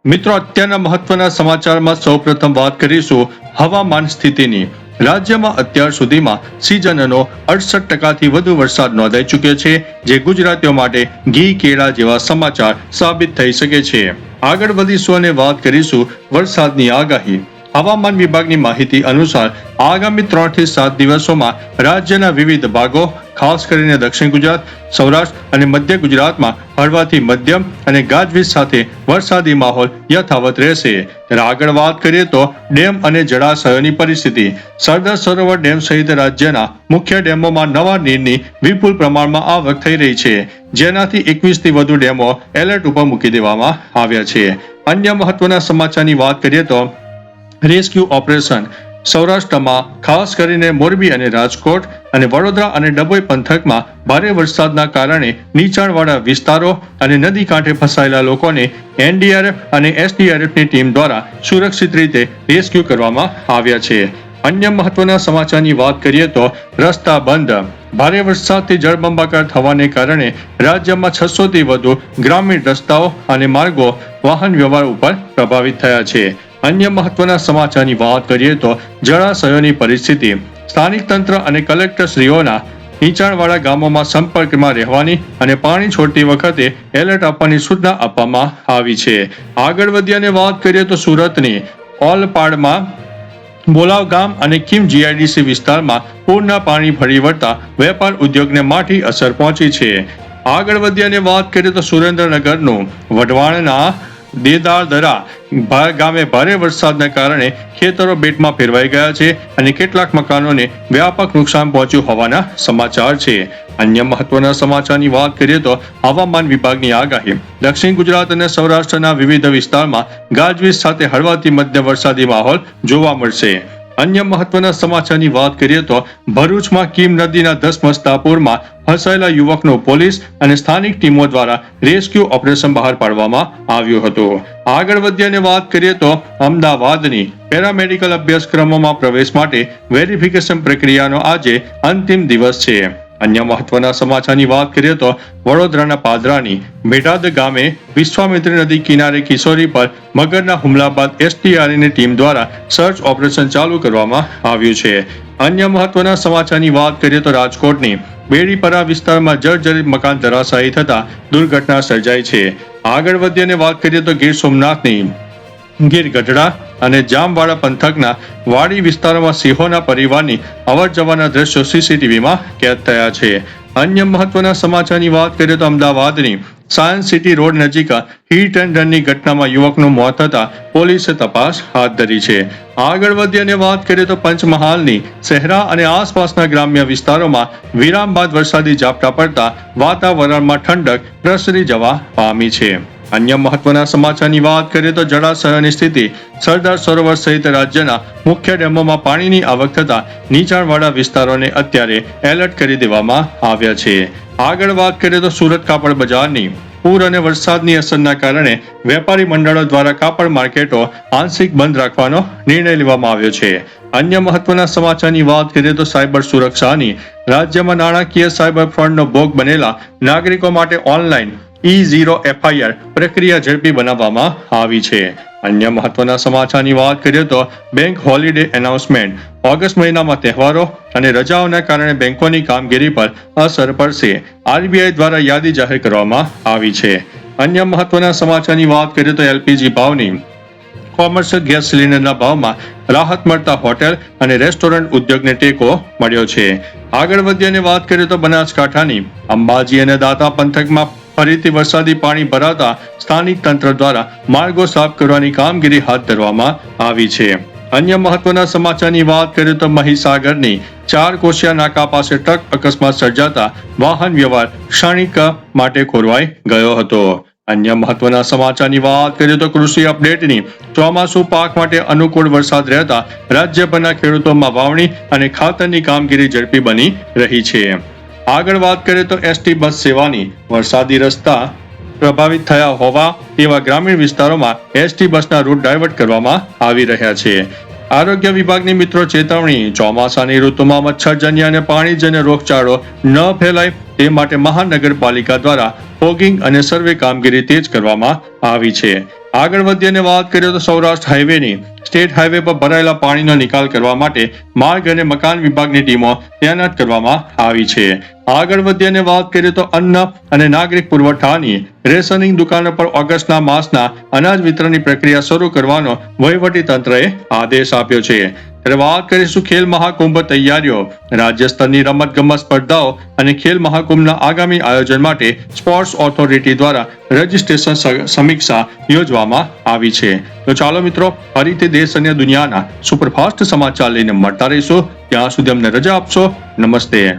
મિત્રો, અત્યારના મહત્વના સમાચારમાં સૌપ્રથમ વાત કરીશું હવામાન સ્થિતિની. રાજ્યમાં અત્યાર સુધીમાં સિઝનનો 68%થી વધુ વરસાદ નોંધાઈ ચૂક્યો છે, જે ગુજરાતીઓ માટે ઘી કેળા જેવા સમાચાર સાબિત થઈ શકે છે. આગળ વધીશું અને વાત કરીશું વરસાદની આગાહી. હવામાન વિભાગની માહિતી અનુસાર આગામી 3 થી 7 દિવસોમાં રાજ્યના વિવિધ ભાગો, ખાસ કરીને દક્ષિણ ગુજરાત, સૌરાષ્ટ્ર અને મધ્ય ગુજરાતમાં હળવાથી મધ્યમ અને ગાજવીજ સાથે વરસાદી માહોલ યથાવત રહેશે. ત્યારે આગળ વાત કરીએ તો ડેમ અને જળાશયોની પરિસ્થિતિ. સરદાર સરોવર ડેમ સહિત રાજ્યના મુખ્ય ડેમોમાં નવા નીરની વિપુલ પ્રમાણમાં આવક થઈ રહી છે, જેનાથી 21 થી વધુ ડેમો એલર્ટ ઉપર મૂકી દેવામાં આવ્યા છે. અન્ય મહત્વના સમાચારની વાત કરીએ તો રેસ્ક્યુ ઓપરેશન. સૌરાષ્ટ્રમાં ખાસ કરીને મોરબી અને રાજકોટ અને વડોદરા અને ડભોઈ પંથકમાં ભારે વરસાદના કારણે નીચાણવાળા વિસ્તારો અને નદી કાંઠે ફસાયેલા લોકોને એનડીઆરએફ અને એસડીઆરએફની ટીમ દ્વારા સુરક્ષિત રીતે રેસ્ક્યુ કરવામાં આવ્યા છે. અન્ય મહત્વના સમાચારની વાત કરીએ તો રસ્તા બંધ. ભારે વરસાદથી જળબંબાકાર થવાને કારણે રાજ્યમાં 600 થી વધુ ગ્રામીણ રસ્તાઓ અને માર્ગો વાહન વ્યવહાર ઉપર પ્રભાવિત થયા છે. અન્ય મહત્વના સમાચારની વાત કરીએ તો જળાશયોની પરિસ્થિતિ. સ્થાનિક તંત્ર અને કલેક્ટરશ્રીઓના નીચાણવાળા ગામોમાં સંપર્કમાં રહેવાની અને પાણી છોડતી વખતે એલર્ટ આપવાની સૂચના આપવામાં આવી છે. આગળ વધી અને વાત કરીએ તો સુરતની ઓલપાડમાં બોલાવ ગામ અને કિમ જીઆઈડીસી વિસ્તારમાં પૂરના પાણી ફરી વળતા વેપાર ઉદ્યોગને માઠી અસર પહોંચી છે. આગળ વધી અને વાત કરીએ તો સુરેન્દ્રનગરનું વઢવાણના દેદારદરા ગામે ભારે વરસાદના કારણે ખેતરો બેટમાં ફેરવાઈ ગયા છે અને કેટલાક મકાનોને વ્યાપક નુકસાન પહોંચ્યું હોવાના સમાચાર છે. અન્ય મહત્વના સમાચારની વાત કરીએ તો હવામાન વિભાગની આગાહી. દક્ષિણ ગુજરાત અને સૌરાષ્ટ્રના વિવિધ વિસ્તારમાં ગાજવીજ સાથે હળવાથી મધ્યમ વરસાદી માહોલ જોવા મળશે. અન્ય મહત્વના સમાચારની વાત કરીએ તો ભરૂચમાં કીમ નદીના ધસમસતા પૂરમાં ફસાયેલા યુવકનો પોલીસ અને સ્થાનિક ટીમો દ્વારા રેસ્ક્યુ ઓપરેશન બહાર પાડવામાં આવ્યું હતું. આગળ વધી અને વાત કરીએ તો અમદાવાદની પેરામેડિકલ અભ્યાસક્રમોમાં પ્રવેશ માટે વેરિફિકેશન પ્રક્રિયાનો આજે અંતિમ દિવસ છે. અન્ય મહત્વના સમાચારની વાત કરીએ તો વડોદરાના પાદરાની મેઢાદ ગામે વિશ્વામિત્રી નદી કિનારે કિશોરી પર મગરના હુમલા બાદ એસડીઆરની ટીમ દ્વારા સર્ચ ઓપરેશન ચાલુ કરવામાં આવ્યું છે. અન્ય મહત્વના સમાચારની વાત કરીએ તો રાજકોટની બેડીપરા વિસ્તારમાં જર્જરિત મકાન ધરાશાયી થતા દુર્ઘટના સર્જાઈ છે. આગળ વધી અને વાત કરીએ તો ગીર સોમનાથની ગીર ગઢડા અને જામવાડા પંથકના વાડી વિસ્તારોમાં સિંહોના પરિવારની અવરજવરના દ્રશ્યો સીસીટીવીમાં કેદ થયા છે. અન્ય મહત્વના સમાચારની વાત કરીએ તો અમદાવાદની સાયન્સ સિટી રોડ નજીક હિટ એન્ડ રનની ઘટનામાં યુવકનું મોત થતા પોલીસે તપાસ હાથ ધરી છે. આગળ વધી અને વાત કરીએ તો પંચમહાલની શહેરા અને આસપાસના ગ્રામ્ય વિસ્તારોમાં વિરામ બાદ વરસાદી ઝાપટા પડતા વાતાવરણમાં ઠંડક પ્રસરી જવા પામી છે. અન્ય મહત્વના સમાચારની વાત કરીએ તો જળાશયોની સ્થિતિ. સરદાર સરોવર સહિત રાજ્યના મુખ્ય ડેમોમાં પાણીની આવક થતા નીચાણવાળા વિસ્તારોને અત્યારે એલર્ટ કરી દેવામાં આવ્યા છે. આગળ વાત કરીએ તો સુરત કાપડ બજારની પૂર અને વરસાદની અસરના કારણે વેપારી મંડળો દ્વારા કાપડ માર્કેટો આંશિક બંધ રાખવાનો નિર્ણય લેવામાં આવ્યો છે. અન્ય મહત્વના સમાચારની વાત કરીએ તો સાયબર સુરક્ષાની. રાજ્યમાં નાણાકીય સાયબર ફ્રોડનો ભોગ બનેલા નાગરિકો માટે ઓનલાઈન E0 FIR પ્રક્રિયા ઝડપી બનાવવામાં આવી છે. અન્ય મહત્વના સમાચારની વાત કરીએ તો બેંક હોલિડે એનાઉન્સમેન્ટ. ઓગસ્ટ મહિનામાં તહેવારો અને રજાઓના કારણે બેંકોની કામગીરી પર અસર પડશે. આરબીઆઈ દ્વારા યાદી જાહેર કરવામાં આવી છે. અન્ય મહત્વના સમાચારની વાત કરીએ તો એલપીજી ભાવની. કોમર્શિયલ ગેસ સિલિન્ડરના ભાવમાં રાહત મળતા હોટેલ અને રેસ્ટોરન્ટ ઉદ્યોગને ટેકો મળ્યો છે. આગળ વધી અને વાત કરીએ તો બનાસકાંઠાની અંબાજી અને દાંતા પંથકમાં ફરીથી વરસાદી પાણી ભરાતા સ્થાનિક તંત્ર દ્વારા માર્ગો સાફ કરવાની કામગીરી હાથ ધરવામાં આવી છે. અન્ય મહત્વના સમાચારની વાત કરીએ તો મહીસાગરની 4 કોશિયા નાકા પાસે ટ્રક અકસ્માત સર્જાતા વાહન વ્યવહાર ક્ષણિક માટે ખોરવાઈ ગયો હતો. અન્ય મહત્વના સમાચારની વાત કરીએ તો કૃષિ અપડેટની. ચોમાસુ પાક માટે અનુકૂળ વરસાદ રહેતા રાજ્યભરના ખેડૂતોમાં વાવણી અને ખાતરની કામગીરી ઝડપી બની રહી છે. આગળ વાત કરીએ તો એસટી બસ સેવાની. વરસાદી રસ્તા પ્રભાવિત થયા હોવા તેવા ગ્રામીણ વિસ્તારોમાં એસટી બસના રૂટ ડાયવર્ટ કરવામાં આવી રહ્યા છે. આરોગ્ય વિભાગની મિત્રો ચેતવણી. ચોમાસાની ઋતુમાં મચ્છરજન્ય અને પાણીજન્ય રોગચાળો ન ફેલાય તે માટે મહાનગરપાલિકા દ્વારા ફોગિંગ અને સર્વે કામગીરી તેજ કરવામાં આવી છે. આગળ વધીએ અને વાત કરીએ તો સૌરાષ્ટ્ર હાઈવેની સ્ટેટ હાઈવે પર ભરાયેલા પાણીનો નિકાલ કરવા માટે માર્ગ અને મકાન વિભાગની ટીમો તૈનાત કરવામાં આવી છે. આગળ વધીએ અને વાત કરીએ તો અન્ન અને નાગરિક પુરવઠાની રેશનિંગ દુકાનો પર ઓગસ્ટના માસના અનાજ વિતરણની પ્રક્રિયા શરૂ કરવાનો વહીવટી તંત્રએ આદેશ આપ્યો છે. ત્યારે વાત કરીશું ખેલ મહાકુંભ તૈયારીઓ. રાજ્ય સ્તરની રમતગમત સ્પર્ધાઓ અને ખેલ મહાકુંભના આગામી આયોજન માટે સ્પોર્ટ્સ ઓથોરિટી દ્વારા રજીસ્ટ્રેશન સમીક્ષા યોજવામાં આવી છે. તો ચાલો મિત્રો, ફરીથી દેશ અને દુનિયાના સુપરફાસ્ટ સમાચાર લઈને મળતા રહીશું. ત્યાં સુધી અમને રજા આપશો. નમસ્તે.